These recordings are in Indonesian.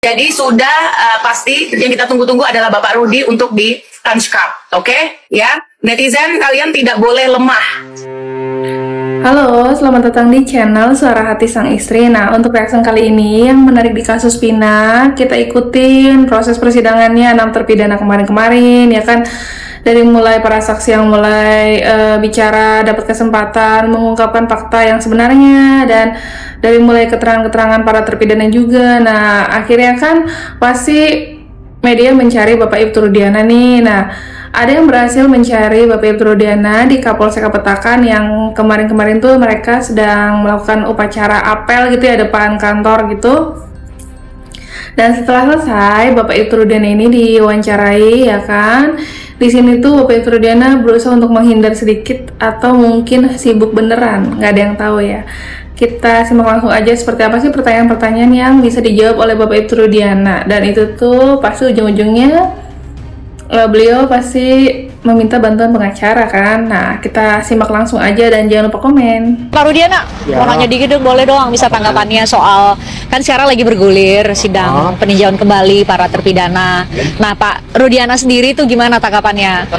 Jadi sudah pasti yang kita tunggu-tunggu adalah Bapak Rudi untuk di Punch Cup, oke? Ya, netizen kalian tidak boleh lemah. Halo, selamat datang di channel Suara Hati Sang Istri. Nah, untuk reaksi kali ini yang menarik di kasus Vina, kita ikutin proses persidangannya 6 terpidana kemarin-kemarin, ya kan? Dari mulai para saksi yang mulai bicara, dapat kesempatan mengungkapkan fakta yang sebenarnya, dan dari mulai keterangan-keterangan para terpidana juga. Nah, akhirnya kan pasti media mencari Bapak Ibtu Rudiana nih. Nah, ada yang berhasil mencari Bapak Ibtu Rudiana di Kapolsek Kapetakan yang kemarin-kemarin tuh mereka sedang melakukan upacara apel gitu ya depan kantor gitu. Dan setelah selesai Bapak Ibtu Rudiana ini diwawancarai, ya kan. Di sini tuh Bapak Ibtu Rudiana berusaha untuk menghindar sedikit atau mungkin sibuk beneran, nggak ada yang tahu ya. Kita simak langsung aja seperti apa sih pertanyaan-pertanyaan yang bisa dijawab oleh Bapak Ibtu Rudiana. Dan itu tuh pasti ujung-ujungnya beliau pasti meminta bantuan pengacara kan. Nah, kita simak langsung aja dan jangan lupa komen. Pak Rudiana, mau nanya dikit dong, boleh dong bisa tanggapannya soal kan sekarang lagi bergulir sidang peninjauan kembali para terpidana. Nah, Pak Rudiana sendiri itu gimana tanggapannya?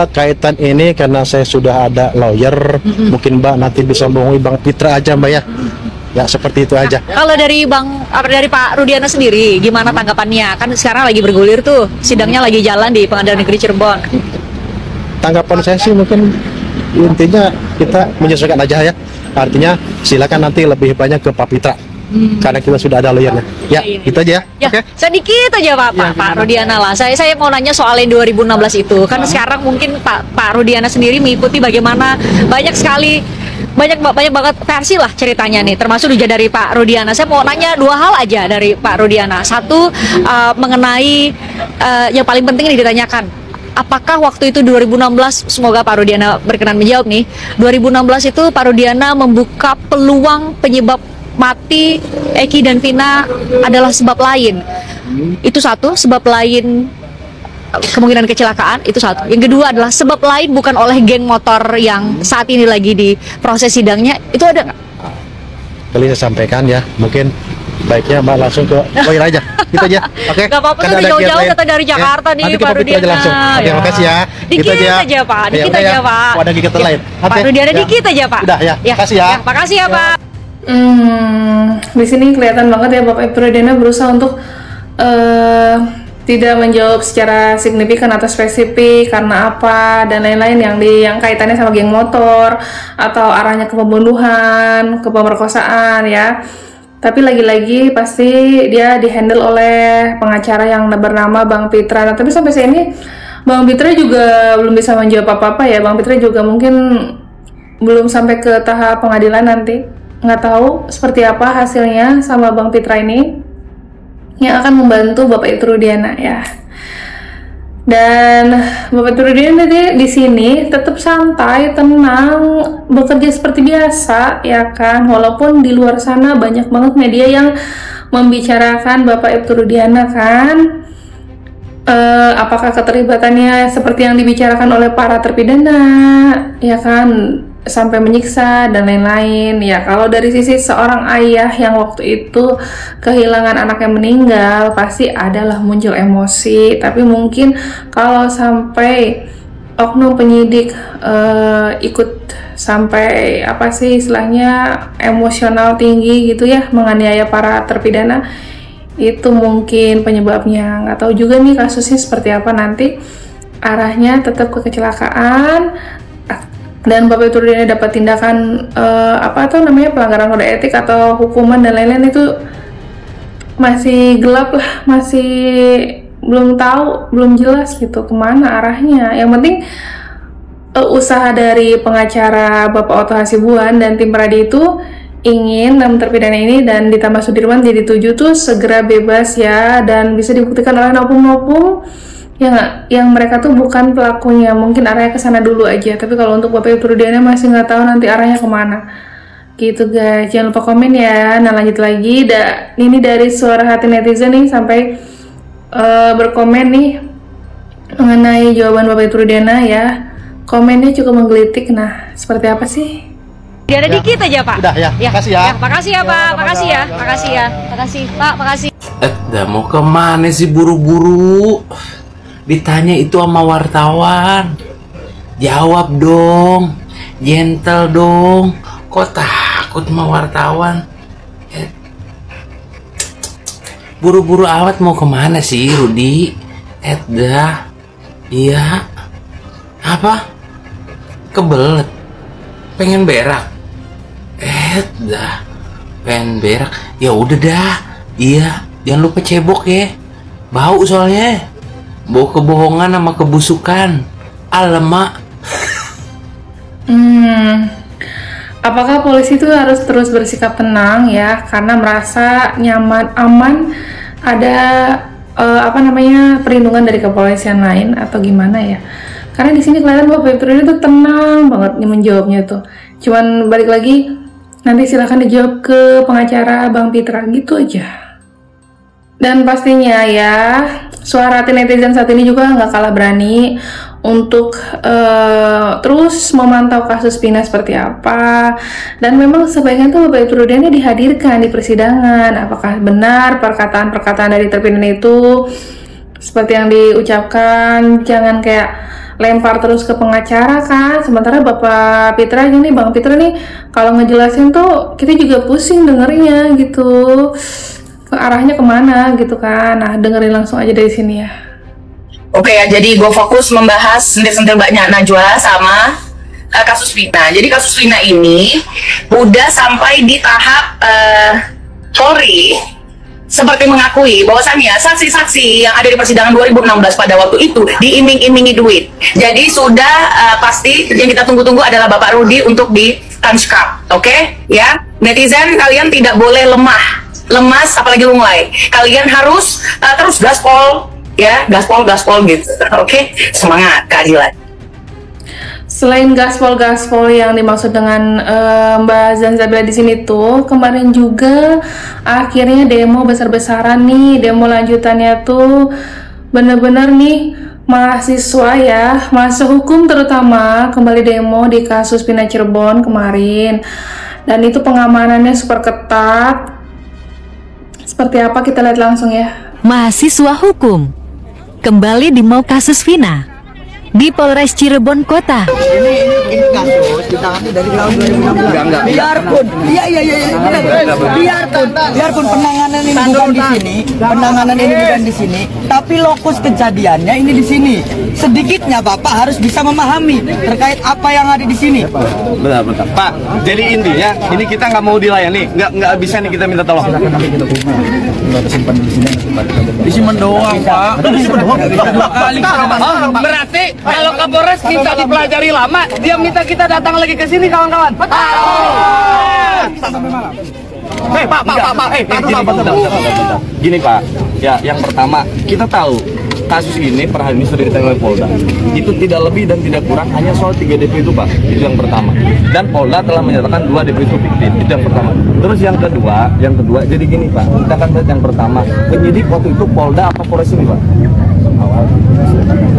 Kaitan ini karena saya sudah ada lawyer, mungkin Mbak nanti bisa menghubungi Bang Pitra aja Mbak ya. Ya seperti itu aja. Kalau dari Pak Rudiana sendiri, gimana tanggapannya? Kan sekarang lagi bergulir tuh, sidangnya lagi jalan di Pengadilan Negeri Cirebon. Tanggapan saya sih mungkin intinya kita menyesuaikan aja ya. Artinya silakan nanti lebih banyak ke Pak Pitra. Karena kita sudah ada lawyernya. Ya, gitu aja ya. Ya, sedikit aja Pak Rudiana lah. Saya mau nanya soal yang 2016 itu. Kan sekarang mungkin Pak Rudiana sendiri mengikuti bagaimana banyak banget versi lah ceritanya nih, termasuk juga dari Pak Rudiana. Saya mau nanya dua hal aja dari Pak Rudiana. Satu, mengenai yang paling penting ini ditanyakan, apakah waktu itu 2016, semoga Pak Rudiana berkenan menjawab nih, 2016 itu Pak Rudiana membuka peluang penyebab mati Eki dan Vina adalah sebab lain. Itu satu, sebab lain kemungkinan kecelakaan, itu satu. Yang kedua adalah sebab lain bukan oleh geng motor yang saat ini lagi di proses sidangnya, itu ada nggak? Kali saya sampaikan ya, mungkin baiknya Mbak langsung ke lawyer aja, gitu aja. Oke. Gak apa-apa, nanti jauh-jauh datang dari Jakarta nih Pak Rudiana. Langsung. Oke, makasih ya. Dikit aja Pak, dikit aja Pak. Ada kegiatan lain. Pak Rudiana dikit aja Pak. Udah ya, makasih ya. Makasih ya Pak. Di sini kelihatan banget ya Bapak Ibtu Rudiana berusaha untuk tidak menjawab secara signifikan atau spesifik karena apa dan lain-lain yang kaitannya sama geng motor atau arahnya ke pembunuhan, ke pemerkosaan ya. Tapi lagi-lagi pasti dia dihandle oleh pengacara yang bernama Bang Pitra. Nah, tapi sampai saat ini Bang Pitra juga belum bisa menjawab apa-apa ya. Bang Pitra juga mungkin belum sampai ke tahap pengadilan nanti. Nggak tahu seperti apa hasilnya sama Bang Pitra ini yang akan membantu Bapak Ibtu Rudiana ya. Dan Bapak Ibtu Rudiana di sini tetap santai, tenang, bekerja seperti biasa ya kan. Walaupun di luar sana banyak banget media yang membicarakan Bapak Ibtu Rudiana kan. Apakah keterlibatannya seperti yang dibicarakan oleh para terpidana ya kan, sampai menyiksa dan lain-lain ya. Kalau dari sisi seorang ayah yang waktu itu kehilangan anak yang meninggal, pasti adalah muncul emosi. Tapi mungkin kalau sampai oknum penyidik ikut sampai apa sih istilahnya emosional tinggi gitu ya, menganiaya para terpidana, itu mungkin penyebabnya. Nggak tahu juga nih kasusnya seperti apa nanti, arahnya tetap ke kecelakaan. Dan Bapak Ibtu Rudiana dapat tindakan pelanggaran kode etik atau hukuman dan lain-lain, itu masih gelap lah, masih belum tahu, belum jelas gitu kemana arahnya. Yang penting usaha dari pengacara Bapak Otto Hasibuan dan tim Peradi itu ingin 6 terpidana ini dan ditambah Sudirman jadi 7 tuh segera bebas ya, dan bisa dibuktikan oleh nopum-nopum yang mereka tuh bukan pelakunya. Mungkin arahnya ke sana dulu aja. Tapi kalau untuk Bapak Ibtu Rudiana masih nggak tahu nanti arahnya kemana. Gitu guys. Jangan lupa komen ya. Nah, lanjut lagi. Ini dari suara hati netizen nih sampai berkomen nih mengenai jawaban Bapak Ibtu Rudiana ya. Komennya cukup menggelitik. Nah, seperti apa sih? Dia ada dikit aja Pak. Udah ya, makasih ya. Makasih ya Pak, makasih ya, makasih ya, makasih Pak, makasih. Dah mau kemana sih buru-buru? Ditanya itu sama wartawan. Jawab dong, gentle dong. Kok takut sama wartawan? Buru-buru amat mau kemana sih Rudi? Dah, iya. Apa? Kebelet? Pengen berak? Dah, pengen berak. Ya udah dah, iya. Jangan lupa cebok ya. Bau soalnya. Bau kebohongan sama kebusukan. Alamak. Apakah polisi itu harus terus bersikap tenang ya karena merasa nyaman, aman, ada perlindungan dari kepolisian lain atau gimana ya? Karena di sini kelihatan Bapak Ibu itu tenang banget nih menjawabnya tuh. Cuman balik lagi nanti silahkan dijawab ke pengacara Bang Pitra gitu aja. Dan pastinya ya suara hati netizen saat ini juga nggak kalah berani untuk terus memantau kasus Vina seperti apa. Dan memang sebaiknya tuh Bapak Ibu Rudiana dihadirkan di persidangan. Apakah benar perkataan-perkataan dari terpidana itu seperti yang diucapkan? Jangan kayak lempar terus ke pengacara kan. Sementara Bapak Pitra ini, Bang Pitra nih kalau ngejelasin tuh kita juga pusing dengernya gitu. Arahnya kemana gitu kan. Nah dengerin langsung aja dari sini ya. Oke ya, jadi gue fokus membahas sentil-sentil Mbak Najwa sama kasus Vina. Jadi kasus Vina ini udah sampai di tahap Polri seperti mengakui bahwasannya saksi-saksi yang ada di persidangan 2016 pada waktu itu diiming-imingi duit. Jadi sudah pasti yang kita tunggu-tunggu adalah Bapak Rudi untuk di tangkap. Oke ya, netizen kalian tidak boleh lemas apalagi lunglai. Kalian harus terus gaspol ya, gaspol gitu. Oke, semangat keadilan. Selain gaspol yang dimaksud dengan Mbak Zanzabila di sini tuh, kemarin juga akhirnya demo besar-besaran nih, demo lanjutannya tuh bener-bener nih mahasiswa ya, mahasiswa hukum terutama kembali demo di kasus Vina Cirebon kemarin. Dan itu pengamanannya super ketat. Seperti apa kita lihat langsung ya. Mahasiswa hukum kembali demo kasus Vina di Polres Cirebon Kota. Ini kasus ditangani dari tahun 2016. Enggak. Biarpun, biarpun penanganan ini bukan di sini, penanganan ini bukan di sini, tapi lokus kejadiannya ini di sini. Sedikitnya Bapak harus bisa memahami terkait apa yang ada di sini. Bentar. Pak, jadi intinya ini kita nggak mau dilayani, nggak bisa nih kita minta tolong. Disimpan doang, Pak. Berarti kalau Kapolres kita dipelajari lama, dia minta kita datang lagi ke sini, kawan-kawan. Gini Pak, ya yang pertama kita tahu kasus ini per hari ini sudah ditangani oleh Polda. Itu tidak lebih dan tidak kurang hanya soal 3 DP itu Pak. Itu yang pertama. Dan Polda telah menyatakan 2 DP itu fiktif. Itu yang pertama. Terus yang kedua jadi gini Pak. Kita kan lihat yang pertama, penyidik waktu itu Polda apa Polres ini Pak?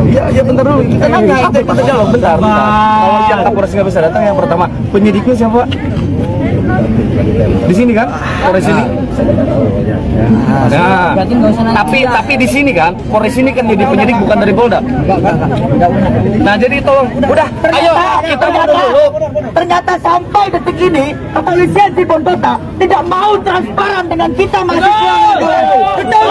Iya bentar dulu. Kita nanya, kita jawab bentar. Kalau yang Kapolres nggak bisa datang, yang pertama penyidiknya siapa? Di sini kan, Polres ini. Nah, tapi di sini kan, Polres ini kan jadi penyidik bukan dari Polda. Nah, jadi tolong, udah, ayo kita mundur dulu. Ternyata sampai detik ini kepolisian Cirebon Kota tidak mau transparan dengan kita mahasiswa. Betul.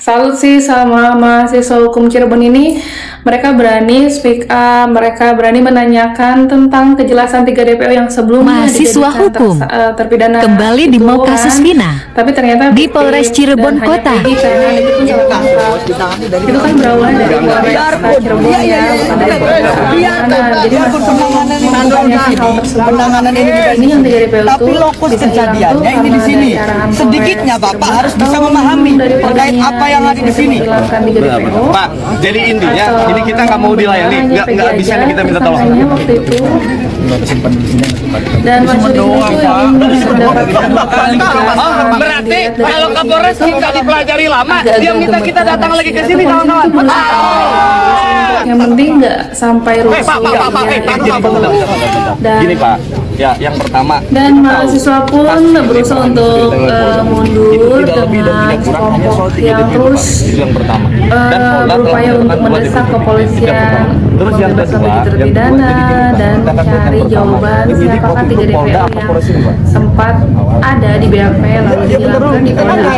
Salut sih sama mahasiswa hukum Cirebon ini. Mereka berani speak up, mereka berani menanyakan tentang kejelasan 3 DPO yang sebelumnya mahasiswa hukum terpidana kembali demo kasus Vina tapi ternyata di Polres Cirebon Kota. Itu kan berawal dari Polres Cirebon ya. Biarpun penanganan ini bukan di sini, tapi lokus kejadiannya ini di sini. Sedikitnya Bapak harus bisa memahami terkait apa yang ada di sini. Pak, jadi intinya ini kita nggak mau dilayani, nggak bisa nih kita minta tolong. Dan Berarti dilihat dari Kalau Kapolres kita dipelajari lama, agak-agak dia minta kita gemeteran. datang lagi ke Nah, sini, itu kawan-kawan. polisi berusaha. Yang penting nggak sampai rusuh dan Gini Pak, ya yang pertama dan mahasiswa pun berusaha untuk mundur dengan kelompok yang terus berupaya untuk mendesak kepolisian membebaskan tujuh terpidana dan mencari jawaban siapakah 3 DPO yang sempat ada di BAP lalu dihilangkan di Polda.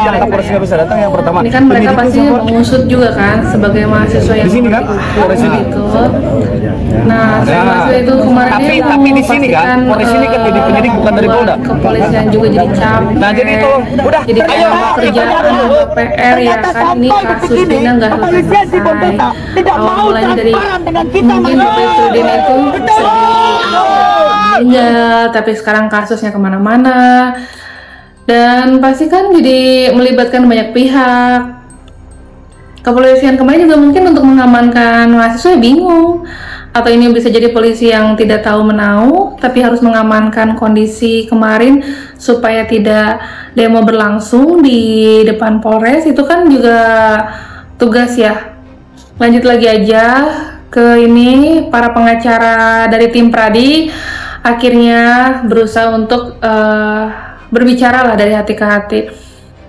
Kalau Kapolres nggak bisa datang, yang pertama Ini kan mereka pasti mengusut juga kan sebagai mahasiswa yang di sini kan, Polres ini. gitu. Nah, mahasiswa itu kemarin dia tapi di sini kan, Polres ini kan jadi penyidik bukan dari Polda. Kepolisian juga jadi capek. Nah, jadi itu udah, jadi ayo, kerjaan nambah PR ya kan, ini kasus Dina nggak selesai. Awal mulanya dari mungkin Bapak Trudina itu meninggal, tapi sekarang kasusnya kemana-mana. Dan pasti kan jadi melibatkan banyak pihak. Kepolisian kemarin juga mungkin untuk mengamankan mahasiswa bingung. Atau ini bisa jadi polisi yang tidak tahu menau, tapi harus mengamankan kondisi kemarin supaya tidak demo berlangsung di depan Polres. Itu kan juga tugas ya. Lanjut lagi aja ke ini, para pengacara dari tim Pradi akhirnya berusaha untuk berbicara lah dari hati ke hati.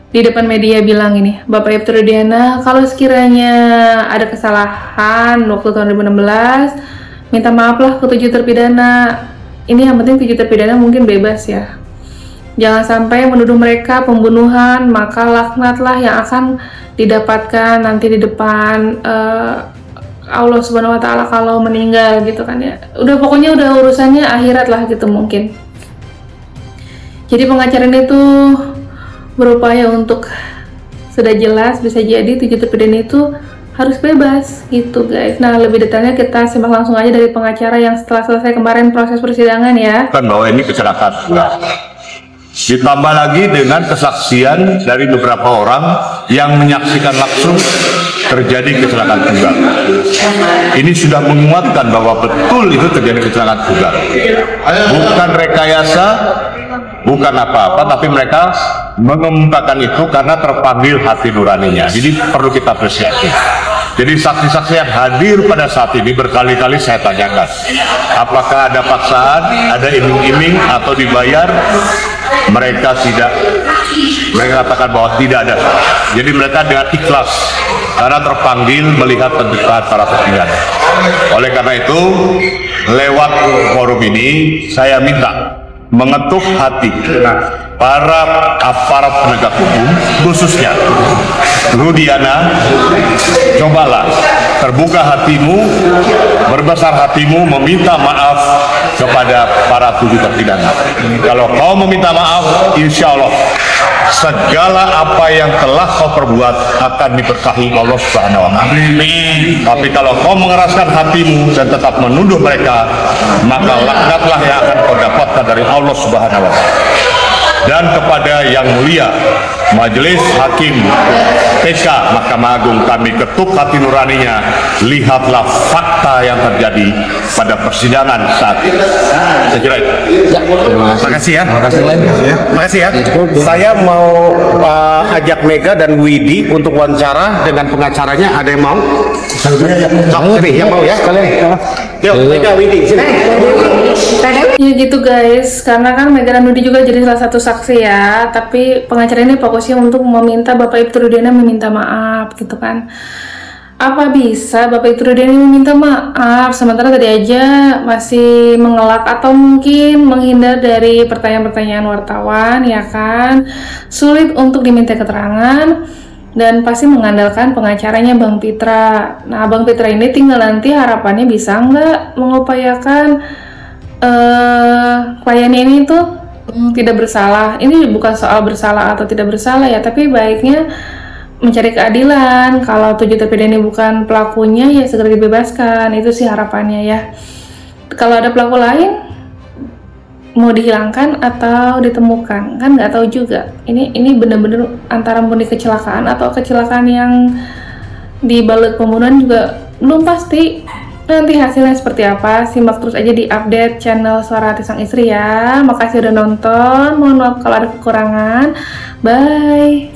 Di depan media bilang ini, Bapak Ibtu Rudiana, kalau sekiranya ada kesalahan waktu tahun 2016, minta maaf lah ke 7 terpidana. Ini yang penting 7 terpidana mungkin bebas ya. Jangan sampai menuduh mereka pembunuhan, maka laknatlah yang akan didapatkan nanti di depan Allah Subhanahu wa Ta'ala kalau meninggal gitu kan ya. Udah pokoknya udah urusannya akhirat lah gitu mungkin. Jadi pengacara itu berupaya untuk sudah jelas bisa jadi 7 terpidana itu harus bebas gitu guys. Nah, lebih detailnya kita simak langsung aja dari pengacara yang setelah selesai kemarin proses persidangan ya. Kan bahwa ini kecelakaan tunggal. Ditambah lagi dengan kesaksian dari beberapa orang yang menyaksikan langsung terjadi kecelakaan tunggal. Ini sudah menguatkan bahwa betul itu terjadi kecelakaan tunggal. Bukan rekayasa, bukan apa-apa, tapi mereka mengemukakan itu karena terpanggil hati nuraninya. Jadi perlu kita apresiasi. Jadi saksi-saksi yang hadir pada saat ini berkali-kali saya tanyakan, apakah ada paksaan, ada iming-iming atau dibayar? Mereka tidak. Mereka katakan bahwa tidak ada. Jadi mereka dengan ikhlas karena terpanggil melihat penderitaan para terpidana. Oleh karena itu, lewat forum ini saya minta mengetuk hati para aparat penegak hukum, khususnya Rudiana, cobalah terbuka hatimu, berbesar hatimu meminta maaf kepada para 7 terpidana. Kalau kau meminta maaf, insya Allah segala apa yang telah kau perbuat akan diberkahi Allah Subhanahu wa Ta'ala. Tapi kalau kau mengeraskan hatimu dan tetap menuduh mereka, maka laknatlah yang akan kau dapatkan dari Allah Subhanahu wa Ta'ala. Dan kepada yang mulia Majelis Hakim TK Mahkamah Agung, kami ketuk hati nuraninya, lihatlah fakta yang terjadi pada persidangan saat ini. Saya kira itu. Terima kasih ya. Terima kasih ya. Saya mau ajak Mega dan Widi untuk wawancara dengan pengacaranya. Ada yang mau? Yang mau ya? Yuk, Mega, Widi, sini. Ya gitu guys, karena kan Mega dan Widi juga jadi salah satu saksi ya. Tapi pengacara ini fokusnya untuk meminta Bapak Ibtu Rudiana meminta maaf gitu kan. Apa bisa Bapak Ibtu Rudiana meminta maaf sementara tadi aja masih mengelak atau mungkin menghindar dari pertanyaan-pertanyaan wartawan ya kan. Sulit untuk diminta keterangan dan pasti mengandalkan pengacaranya Bang Pitra. Nah, Bang Pitra ini tinggal nanti harapannya bisa nggak mengupayakan kliennya ini tuh tidak bersalah. Ini bukan soal bersalah atau tidak bersalah ya, tapi baiknya mencari keadilan. Kalau 7 terpidana ini bukan pelakunya ya segera dibebaskan. Itu sih harapannya ya. Kalau ada pelaku lain mau dihilangkan atau ditemukan kan nggak tahu juga. Ini bener-bener antara murni kecelakaan atau kecelakaan yang dibalut pembunuhan juga belum pasti. Nanti hasilnya seperti apa, simak terus aja di update channel Suara Hati Sang Istri ya. Makasih udah nonton, mohon maaf kalau ada kekurangan. Bye.